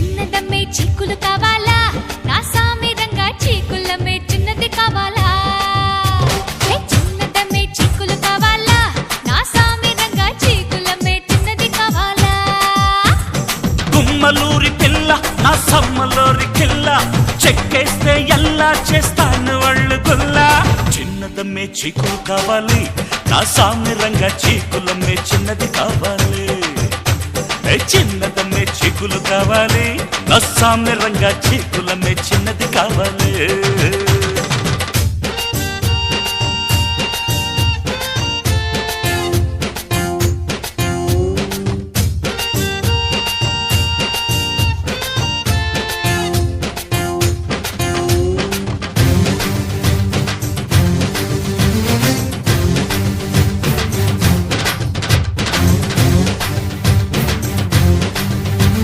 చిన్నదమ్మే చీకులు కావాలా నా సామి రంగా చీకులమ్మే చిన్నది కావాలా చిన్నదమ్మే చీకులు కావాలా నా సామి రంగా చీకులమ్మే చిన్నది కావాలా గుమ్మలూరి పిల్ల నా సమ్మలోరి కిల్ల చెక్కేస్తే ఎలా చేస్తాను వాళ్ళు గుల్లా చిన్నదమ్మే చీకులు కావాలి నా సామి రంగా చీకులమ్మే చిన్నది కావాలి చిన్నదమ్మే చీకులు కావాలి నా సామి రంగా చీకులమ్మే చిన్నది కావాలి